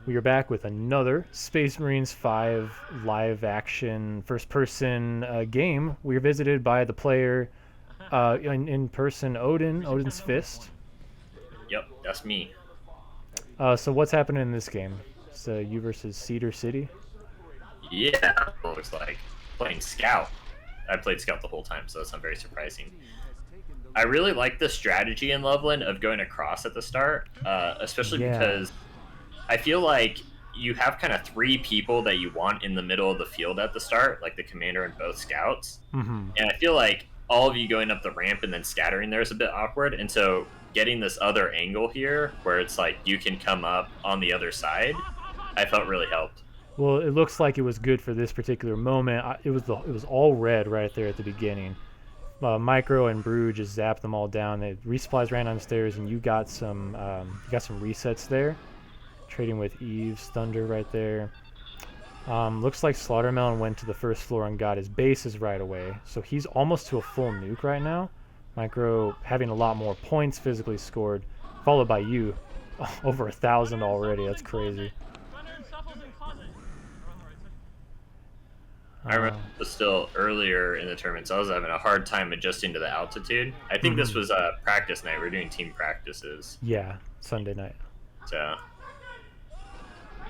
We are back with another Space Marines 5 live action first person game. We are visited by the player in person, Odin's Fist. Yep, that's me. So, what's happening in this game? It's you versus Cedar City. Yeah, it looks like playing Scout. I played Scout the whole time, so that's not very surprising. I really like the strategy in Loveland of going across at the start, especially Yeah. because I feel like you have kind of three people that you want in the middle of the field at the start, like the commander and both scouts. Mm-hmm. And I feel like all of you going up the ramp and then scattering there is a bit awkward. And so getting this other angle here where it's like you can come up on the other side, I felt really helped. Well, it looks like it was good for this particular moment. It was all red right there at the beginning. Micro and Brew just zapped them all down. The resupplies ran downstairs, and you got some resets there. Trading with Eve's Thunder right there. Looks like Slaughtermelon went to the first floor and got his bases right away. So he's almost to a full nuke right now. Micro having a lot more points physically scored, followed by you. Over 1,000 already. That's crazy. I remember still earlier in the tournaments, I was having a hard time adjusting to the altitude. I think this was practice night. We are doing team practices. Yeah, Sunday night. So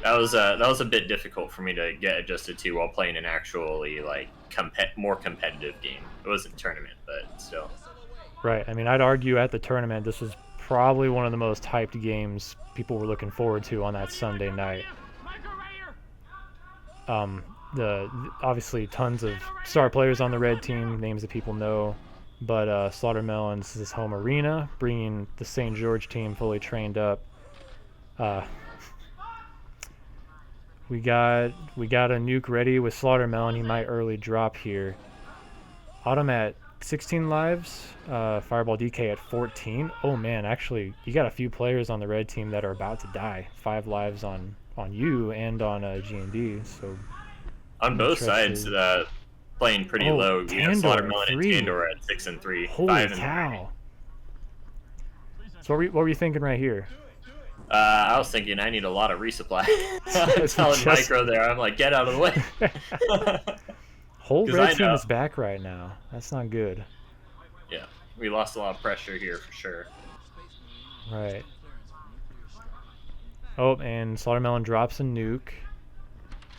that was a bit difficult for me to get adjusted to while playing an actually like more competitive game. It wasn't a tournament, but still. Right. I mean, I'd argue at the tournament this was probably one of the most hyped games people were looking forward to on that Sunday night. Obviously tons of star players on the red team, names that people know, but Slaughtermelon's his home arena, bringing the St. George team fully trained up. We got a nuke ready with Slaughtermelon. He might early drop here. Autumn at 16 lives, Fireball DK at 14. Oh man, actually, you got a few players on the red team that are about to die. 5 lives on you and on G&D. So on both sides, playing pretty low. You got Slaughtermelon and Tandor at 6 and 3. Holy cow! So what were you thinking right here? I was thinking I need a lot of resupply. I'm telling Micro there, I'm like, get out of the way. Whole red team is back right now. That's not good. Yeah, we lost a lot of pressure here for sure. Right. Oh, and Slaughtermelon drops a nuke.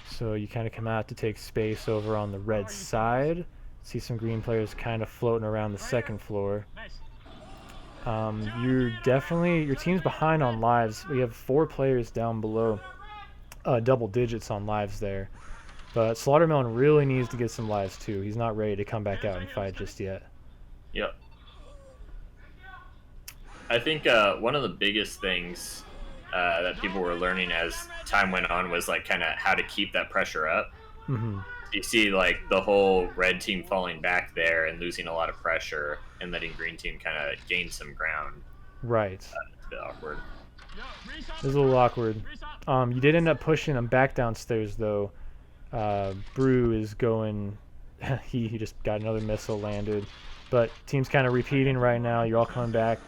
So you kind of come out to take space over on the red side. See some green players kind of floating around the second floor. Your team's behind on lives. We have 4 players down below double digits on lives there. But Slaughtermelon really needs to get some lives too. He's not ready to come back out and fight just yet. Yep. I think one of the biggest things that people were learning as time went on was like kind of how to keep that pressure up. Mm-hmm. You see like the whole red team falling back there and losing a lot of pressure and letting green team kind of gain some ground. Right. It's a bit awkward. It was a little awkward. You did end up pushing him back downstairs though. Brew is going. he just got another missile landed, but team's kind of repeating right now. You're all coming back.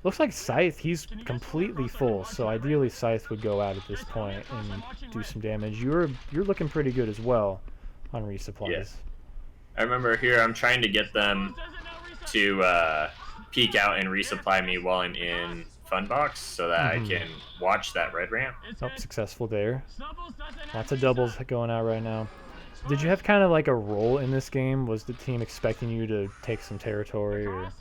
Looks like Scythe, he's completely full, so ideally Scythe would go out at this point and do some damage. You're looking pretty good as well on resupplies. Yeah. I remember here I'm trying to get them to peek out and resupply me while I'm in Funbox so that I can watch that red ramp. Oh, successful there. Lots of doubles going out right now. Did you have kind of like a role in this game? Was the team expecting you to take some territory or...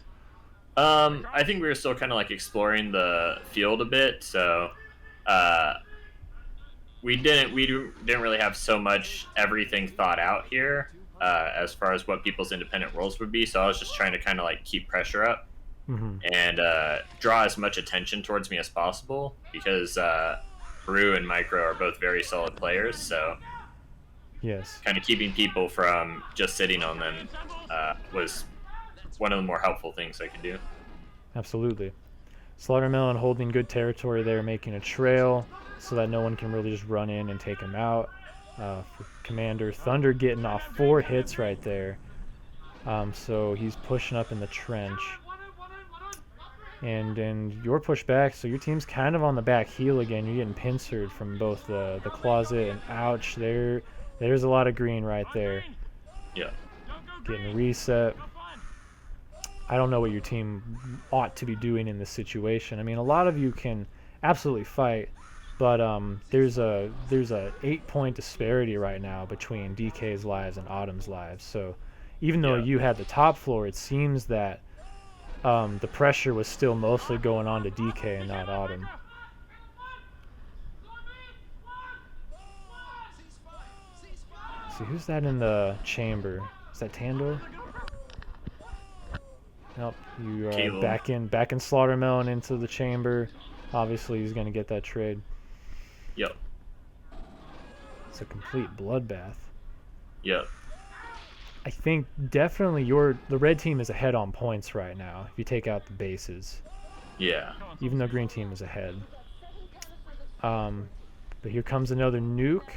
I think we were still kind of like exploring the field a bit, so we didn't really have so much everything thought out here as far as what people's independent roles would be. So I was just trying to kind of like keep pressure up and draw as much attention towards me as possible because Brew and Micro are both very solid players. So yes, kind of keeping people from just sitting on them was one of the more helpful things I could do. Absolutely. Slaughtermelon holding good territory there, making a trail so that no one can really just run in and take him out. For Commander, Thunder getting off 4 hits right there. So he's pushing up in the trench. And you're pushed back, so your team's kind of on the back heel again. You're getting pincered from both the closet and ouch. There's a lot of green right there. Yeah. Getting reset. I don't know what your team ought to be doing in this situation. I mean, a lot of you can absolutely fight, but there's a 8-point disparity right now between DK's lives and Autumn's lives. So even though you had the top floor, it seems that the pressure was still mostly going on to DK and not Autumn. See, who's that in the chamber? Is that Tandor? Nope, you are back in Slaughtermelon into the chamber. Obviously, he's going to get that trade. Yep. It's a complete bloodbath. Yep. I think definitely the red team is ahead on points right now, if you take out the bases. Yeah. Even though green team is ahead. But here comes another nuke.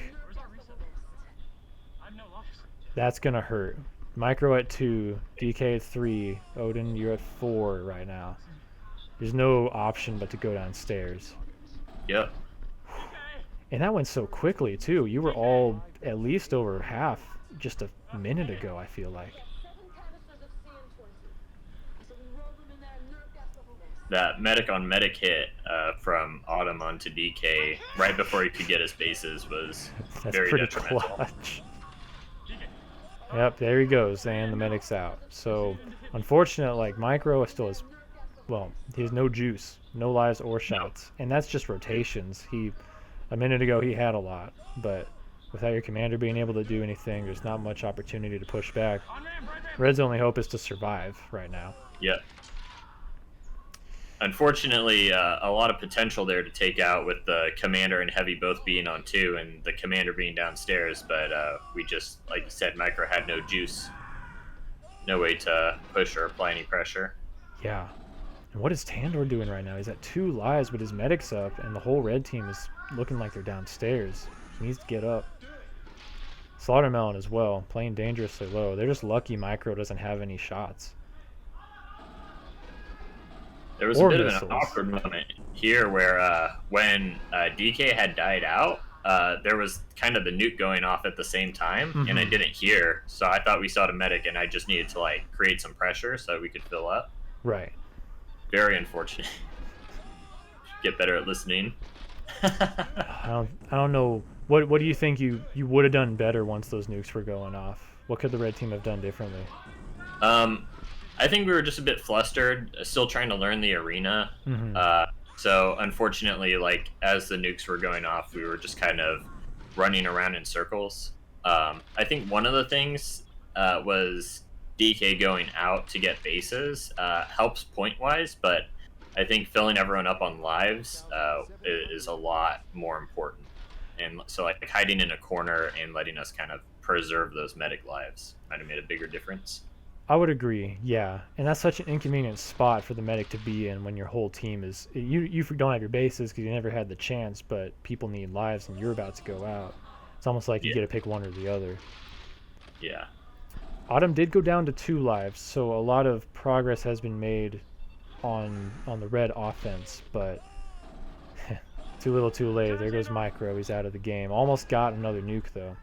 That's going to hurt. Micro at 2, DK at 3, Odin, you're at 4 right now. There's no option but to go downstairs. Yep. And that went so quickly, too. You were all at least over half just a minute ago, I feel like. That medic on medic hit from Autumn onto DK right before he could get his bases was very detrimental. Clutch. Yep, there he goes, and the medic's out. So, unfortunate, like, Micro still has, well, he has no juice, no lives or shots. And that's just rotations. A minute ago, he had a lot, but without your commander being able to do anything, there's not much opportunity to push back. Red's only hope is to survive right now. Yep. Unfortunately, a lot of potential there to take out with the commander and heavy both being on 2 and the commander being downstairs, but we just, like you said, Micro had no juice. No way to push or apply any pressure. Yeah. And what is Tandor doing right now? He's at 2 lives, but his medic's up, and the whole red team is looking like they're downstairs. He needs to get up. Slaughtermelon as well, playing dangerously low. They're just lucky Micro doesn't have any shots. There was a bit of an awkward moment here where when DK had died out, there was kind of the nuke going off at the same time, and I didn't hear, so I thought we saw the medic, and I just needed to like create some pressure so we could fill up. Right. Very unfortunate. Get better at listening. I don't know. What do you think you would have done better once those nukes were going off? What could the red team have done differently? I think we were just a bit flustered, still trying to learn the arena. So unfortunately, like as the nukes were going off, we were just kind of running around in circles. I think one of the things was DK going out to get bases helps point-wise, but I think filling everyone up on lives is a lot more important. And so like hiding in a corner and letting us kind of preserve those medic lives might have made a bigger difference. I would agree, yeah. And that's such an inconvenient spot for the medic to be in when your whole team is... You don't have your bases because you never had the chance, but people need lives and you're about to go out. It's almost like you get to pick one or the other. Yeah. Autumn did go down to 2 lives, so a lot of progress has been made on the red offense, but too little too late. There goes Micro. He's out of the game. Almost got another nuke, though.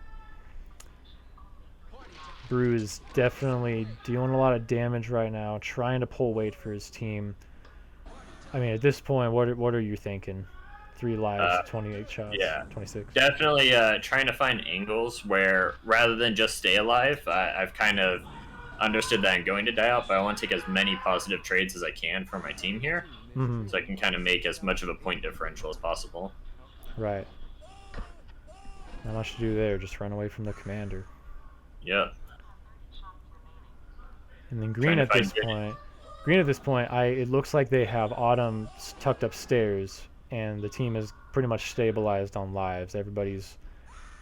Brew is definitely dealing a lot of damage right now, trying to pull weight for his team. I mean, at this point, what are you thinking? 3 lives, 28 shots, yeah, 26. Definitely trying to find angles where, rather than just stay alive, I've kind of understood that I'm going to die out, but I want to take as many positive trades as I can for my team here, so I can kind of make as much of a point differential as possible. Right. Not much to do there, just run away from the commander. Yep. And then green at this point, it looks like they have Autumn tucked upstairs, and the team is pretty much stabilized on lives. Everybody's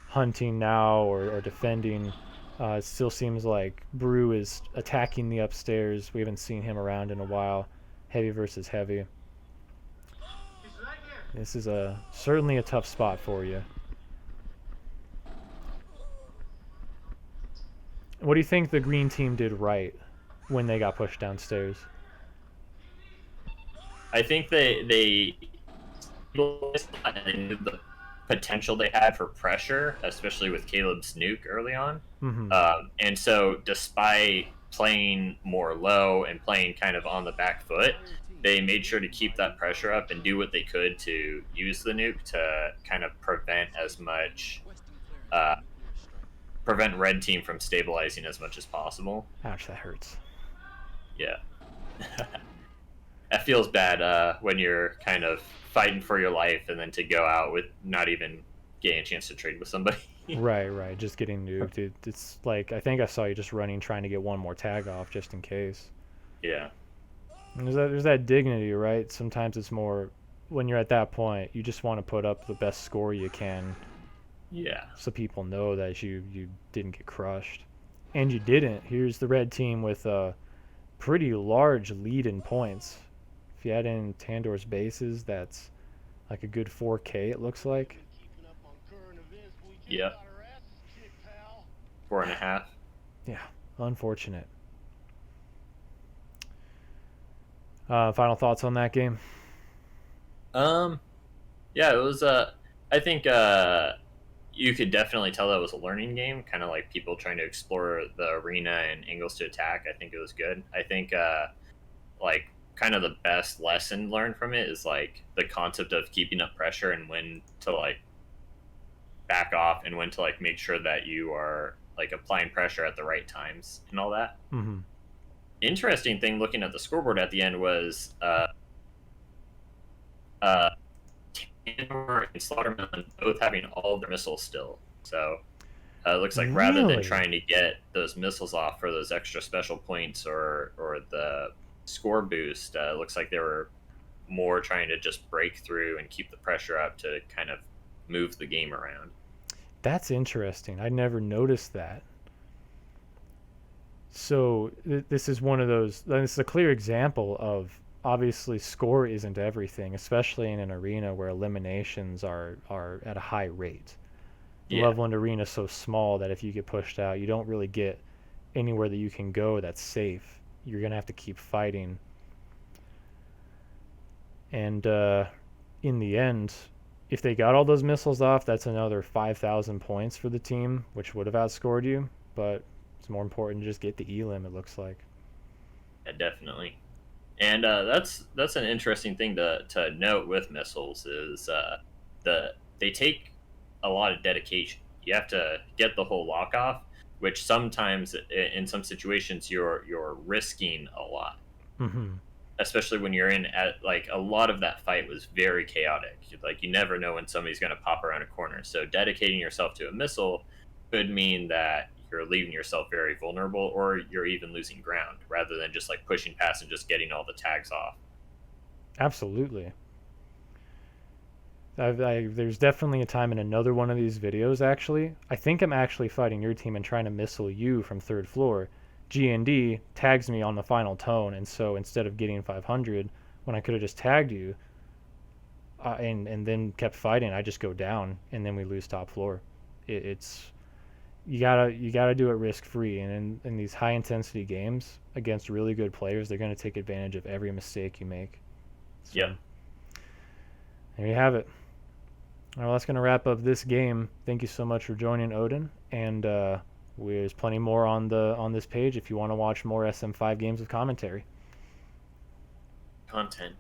hunting now or defending. It still seems like Brew is attacking the upstairs. We haven't seen him around in a while. Heavy versus heavy. This is certainly a tough spot for you. What do you think the green team did right when they got pushed downstairs? I think they knew the potential they had for pressure, especially with Caleb's nuke early on. And so, despite playing more low and playing kind of on the back foot, they made sure to keep that pressure up and do what they could to use the nuke to kind of uh, prevent red team from stabilizing as much as possible. Ouch, that hurts. Yeah. That feels bad when you're kind of fighting for your life and then to go out with not even getting a chance to trade with somebody. Right. Just getting nuked. It's like, I think I saw you just running, trying to get one more tag off just in case. Yeah. And there's that dignity, right? Sometimes it's more, when you're at that point, you just want to put up the best score you can. Yeah. So people know that you didn't get crushed. And you didn't. Here's the red team with a pretty large lead in points. If you add in Tandor's bases, that's like a good 4K, it looks like. Yep. 4.5. Yeah, unfortunate. Final thoughts on that game? Yeah, it was I think you could definitely tell that was a learning game, kind of like people trying to explore the arena and angles to attack. I think it was good. I think like kind of the best lesson learned from it is like the concept of keeping up pressure and when to like back off and when to like make sure that you are like applying pressure at the right times and all that. Interesting thing looking at the scoreboard at the end was Tanner and Slaughtermelon both having all of their missiles still. So it looks like rather than trying to get those missiles off for those extra special points or the score boost, it looks like they were more trying to just break through and keep the pressure up to kind of move the game around. That's interesting. I never noticed that. So this is one of those, this is a clear example of, obviously score isn't everything, especially in an arena where eliminations are at a high rate. The level in the arena is so small that if you get pushed out, you don't really get anywhere that you can go that's safe. You're going to have to keep fighting. And in the end, if they got all those missiles off, that's another 5,000 points for the team, which would have outscored you. But it's more important to just get the elim, it looks like. Yeah, definitely. And that's an interesting thing to note with missiles is they take a lot of dedication. You have to get the whole lock off, which sometimes in some situations you're risking a lot. Especially when you're in at like a lot of that fight was very chaotic. Like you never know when somebody's going to pop around a corner. So dedicating yourself to a missile could mean that you're leaving yourself very vulnerable, or you're even losing ground rather than just like pushing past and just getting all the tags off. Absolutely. There's definitely a time in another one of these videos, actually. I think I'm actually fighting your team and trying to missile you from third floor. G&D tags me on the final tone, and so instead of getting 500, when I could have just tagged you and then kept fighting, I just go down, and then we lose top floor. It's you gotta do it risk-free, and in these high-intensity games against really good players, they're going to take advantage of every mistake you make. So, yeah. There you have it. All right, well, that's going to wrap up this game. Thank you so much for joining, Odin, and there's plenty more on this page if you want to watch more SM5 games with commentary. Content.